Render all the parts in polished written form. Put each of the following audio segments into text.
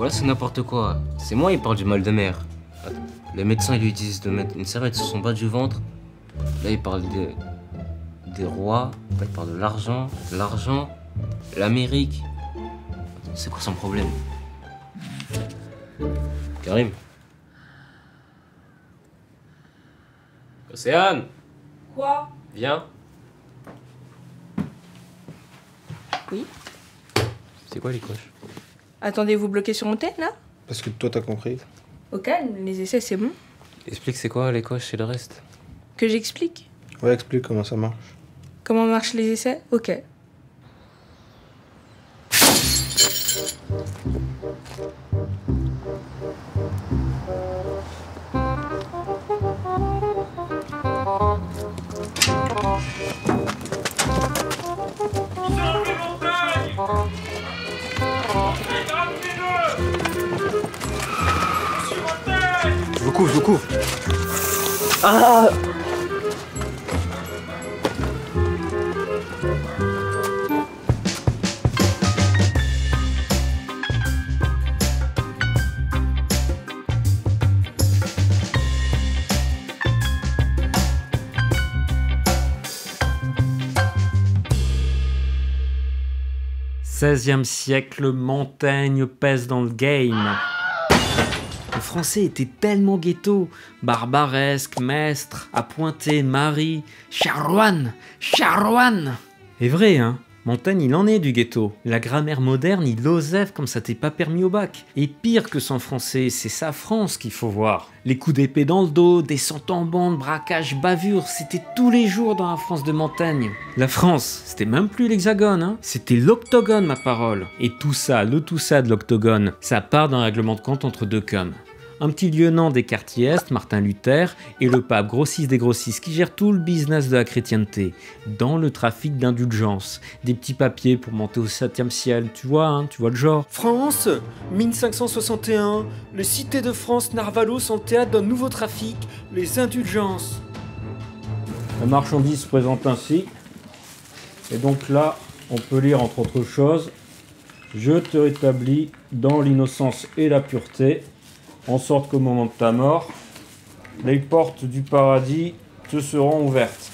Voilà, c'est n'importe quoi. C'est moi, il parle du mal de mer. Attends, les médecins, ils lui disent de mettre une serviette sur son bas du ventre. Là, il parle des rois. Là, il parle de l'argent, l'Amérique. C'est quoi son problème? Karim? Océane? Quoi? Viens. Oui? C'est quoi les coches? Attendez, vous bloquez sur mon thème, là? Parce que toi, t'as compris. Au calme, les essais, c'est bon. Explique c'est quoi les coches et le reste. Que j'explique? Ouais, explique comment ça marche. Comment marchent les essais? Ok. Je vous couvre. Ah! XVIe siècle, Montaigne pèse dans le game. Le français était tellement ghetto, barbaresque, mestre, appointé, mari, charouane. Et vrai, hein, Montaigne, il en est du ghetto. La grammaire moderne, il osève comme ça t'est pas permis au bac. Et pire que son français, c'est sa France qu'il faut voir. Les coups d'épée dans le dos, descente en bande, braquage, bavure, c'était tous les jours dans la France de Montaigne. La France, c'était même plus l'hexagone, hein, c'était l'octogone, ma parole. Et tout ça, le tout ça de l'octogone, ça part d'un règlement de compte entre deux cums. Un petit lieutenant des quartiers Est, Martin Luther, et le pape grossiste des grossistes qui gère tout le business de la chrétienté, dans le trafic d'indulgences, des petits papiers pour monter au 7e ciel, tu vois le genre. France, 1561, les cités de France Narvalos sont le théâtre d'un nouveau trafic, les indulgences. La marchandise se présente ainsi, et donc là, on peut lire entre autres choses, je te rétablis dans l'innocence et la pureté, en sorte qu'au moment de ta mort, les portes du paradis te seront ouvertes.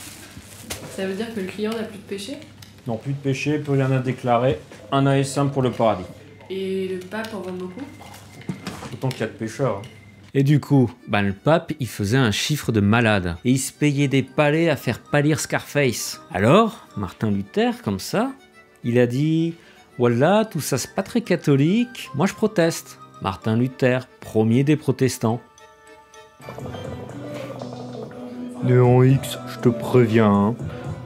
Ça veut dire que le client n'a plus de péché? Non, plus de péché, plus rien à déclarer. Un ASM pour le paradis. Et le pape en vend beaucoup? Autant qu'il y a de pécheurs. Hein. Et du coup, le pape, il faisait un chiffre de malade. Et il se payait des palais à faire pâlir Scarface. Alors, Martin Luther, comme ça, il a dit « Voilà, tout ça c'est pas très catholique, moi je proteste ». Martin Luther, premier des protestants. Léon X, je te préviens, hein.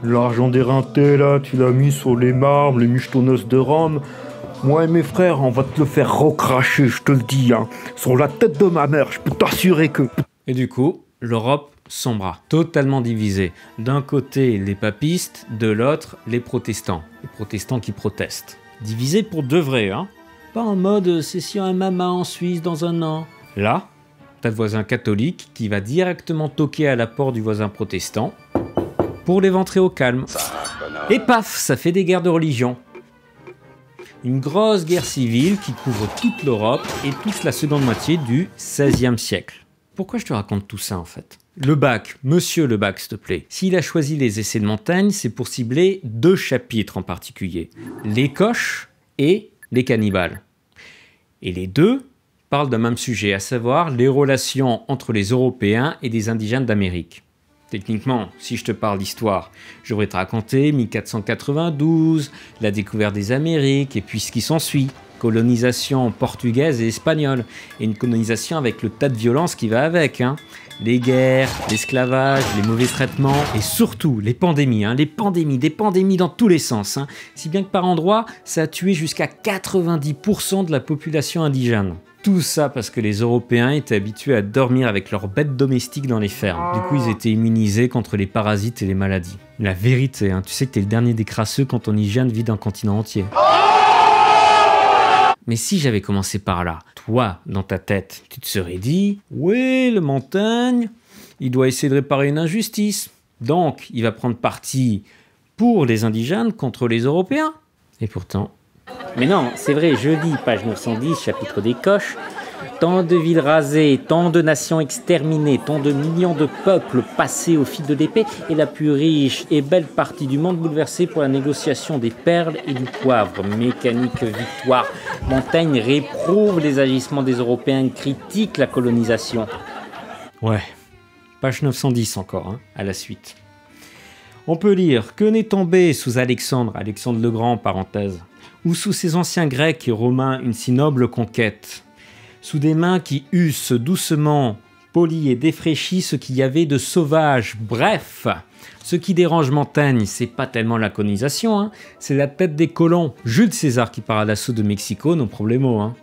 L'argent d'éreinté là, tu l'as mis sur les marbres, les michetonneuses de Rome. Moi et mes frères, on va te le faire recracher, je te le dis, hein. Sur la tête de ma mère, je peux t'assurer que... Et du coup, l'Europe sombra, totalement divisée. D'un côté, les papistes, de l'autre, les protestants. Les protestants qui protestent. Divisés pour de vrai, hein. Pas en mode session MMA en Suisse dans un an. Là, t'as le voisin catholique qui va directement toquer à la porte du voisin protestant pour l'éventrer au calme. Et paf, ça fait des guerres de religion. Une grosse guerre civile qui couvre toute l'Europe et toute la seconde moitié du XVIe siècle. Pourquoi je te raconte tout ça en fait? Le bac, monsieur le bac s'il te plaît. S'il a choisi les essais de Montaigne, c'est pour cibler deux chapitres en particulier. Les coches et les cannibales. Et les deux parlent d'un même sujet, à savoir les relations entre les Européens et des indigènes d'Amérique. Techniquement, si je te parle d'histoire, je devrais te raconter 1492, la découverte des Amériques et puis ce qui s'ensuit. Colonisation portugaise et espagnole, et une colonisation avec le tas de violence qui va avec. Hein. Les guerres, l'esclavage, les mauvais traitements, et surtout les pandémies, des pandémies dans tous les sens. Hein. Si bien que par endroits, ça a tué jusqu'à 90% de la population indigène. Tout ça parce que les Européens étaient habitués à dormir avec leurs bêtes domestiques dans les fermes. Du coup, ils étaient immunisés contre les parasites et les maladies. La vérité, hein, tu sais que t'es le dernier des crasseux quand ton hygiène vit d'un continent entier. Mais si j'avais commencé par là, toi, dans ta tête, tu te serais dit « Oui, le Montaigne, il doit essayer de réparer une injustice. Donc, il va prendre parti pour les indigènes contre les Européens. » Et pourtant, Mais non, c'est vrai, je lis, page 910, chapitre des coches. Tant de villes rasées, tant de nations exterminées, tant de millions de peuples passés au fil de l'épée, et la plus riche et belle partie du monde bouleversée pour la négociation des perles et du poivre. Mécanique victoire. Montaigne réprouve les agissements des Européens, critique la colonisation. Ouais, page 910 encore, hein, à la suite. On peut lire que n'est tombé sous Alexandre le Grand, parenthèse, ou sous ses anciens Grecs et Romains une si noble conquête, sous des mains qui eussent doucement poli et défraîchi ce qu'il y avait de sauvage. Bref, ce qui dérange Montaigne, c'est pas tellement la colonisation, hein, c'est la tête des colons. Jules César qui part à l'assaut de Mexico, non problemo. Hein.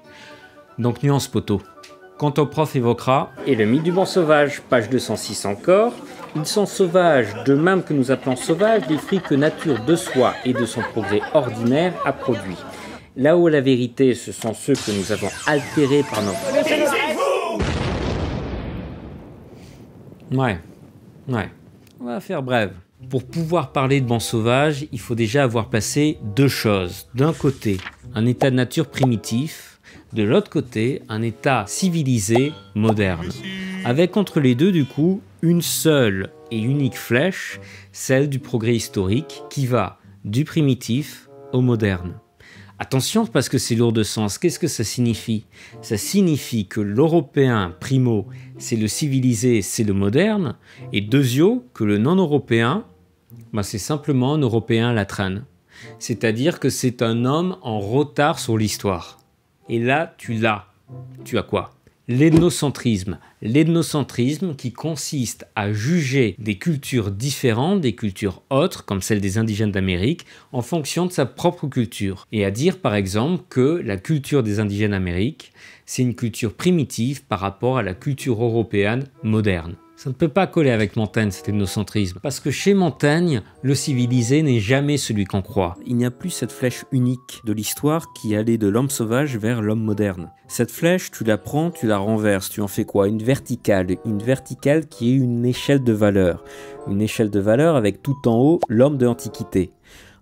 Donc nuance poteau. Quand au prof évoquera, et le mythe du bon sauvage, page 206 encore, ils sont sauvages, de même que nous appelons sauvages les fruits que nature de soi et de son progrès ordinaire a produit. Là où la vérité, ce sont ceux que nous avons altérés par notre... Ouais, on va faire bref. Pour pouvoir parler de bon sauvage, il faut déjà avoir placé deux choses. D'un côté, un état de nature primitif, de l'autre côté, un état civilisé, moderne. Avec entre les deux, du coup, une seule et unique flèche, celle du progrès historique, qui va du primitif au moderne. Attention, parce que c'est lourd de sens. Qu'est-ce que ça signifie? Ça signifie que l'européen, primo, c'est le civilisé, c'est le moderne, et deuxio, que le non-européen, c'est simplement un européen latrane. C'est-à-dire que c'est un homme en retard sur l'histoire. Et là, tu l'as. Tu as quoi? L'ethnocentrisme. L'ethnocentrisme qui consiste à juger des cultures différentes, des cultures autres, comme celle des indigènes d'Amérique, en fonction de sa propre culture. Et à dire par exemple que la culture des indigènes d'Amérique, c'est une culture primitive par rapport à la culture européenne moderne. Ça ne peut pas coller avec Montaigne, cet ethnocentrisme. Parce que chez Montaigne, le civilisé n'est jamais celui qu'on croit. Il n'y a plus cette flèche unique de l'histoire qui allait de l'homme sauvage vers l'homme moderne. Cette flèche, tu la prends, tu la renverses, tu en fais quoi? Une verticale qui est une échelle de valeur. Une échelle de valeur avec tout en haut l'homme de l'Antiquité.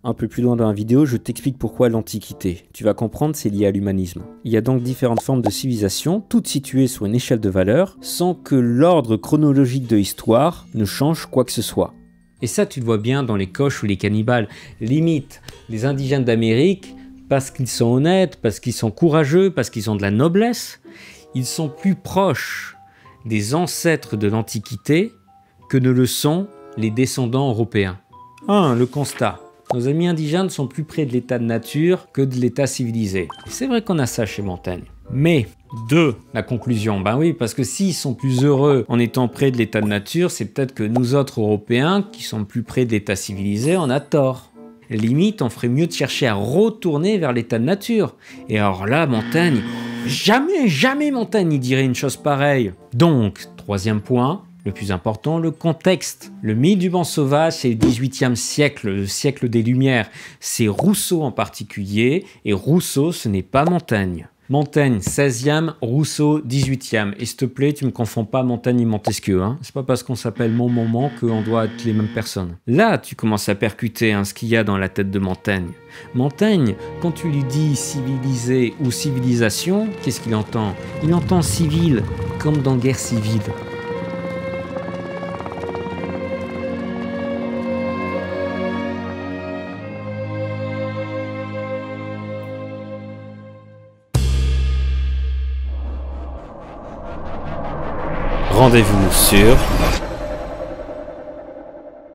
Un peu plus loin dans la vidéo, je t'explique pourquoi l'Antiquité. Tu vas comprendre, c'est lié à l'humanisme. Il y a donc différentes formes de civilisation, toutes situées sur une échelle de valeur, sans que l'ordre chronologique de l'histoire ne change quoi que ce soit. Et ça, tu le vois bien dans les coches ou les cannibales. Limite, les indigènes d'Amérique, parce qu'ils sont honnêtes, parce qu'ils sont courageux, parce qu'ils ont de la noblesse, ils sont plus proches des ancêtres de l'Antiquité que ne le sont les descendants européens. 1. Le constat. Nos amis indigènes sont plus près de l'état de nature que de l'état civilisé. C'est vrai qu'on a ça chez Montaigne. Mais, 2, la conclusion. Ben oui, parce que s'ils sont plus heureux en étant près de l'état de nature, c'est peut-être que nous autres Européens, qui sommes plus près de l'état civilisé, on a tort. Limite, on ferait mieux de chercher à retourner vers l'état de nature. Et alors là, Montaigne, jamais Montaigne n'y dirait une chose pareille. Donc, 3e point, le plus important, le contexte. Le mythe du bon sauvage, c'est le XVIIIe siècle, le siècle des Lumières. C'est Rousseau en particulier, et Rousseau, ce n'est pas Montaigne. Montaigne, 16e, Rousseau, 18e. Et s'il te plaît, tu me confonds pas Montaigne et Montesquieu. Hein. C'est pas parce qu'on s'appelle Moment qu'on doit être les mêmes personnes. Là, tu commences à percuter ce qu'il y a dans la tête de Montaigne. Montaigne, quand tu lui dis civilisé ou civilisation, qu'est-ce qu'il entend? Il entend civil, comme dans Guerre civile. Rendez-vous sur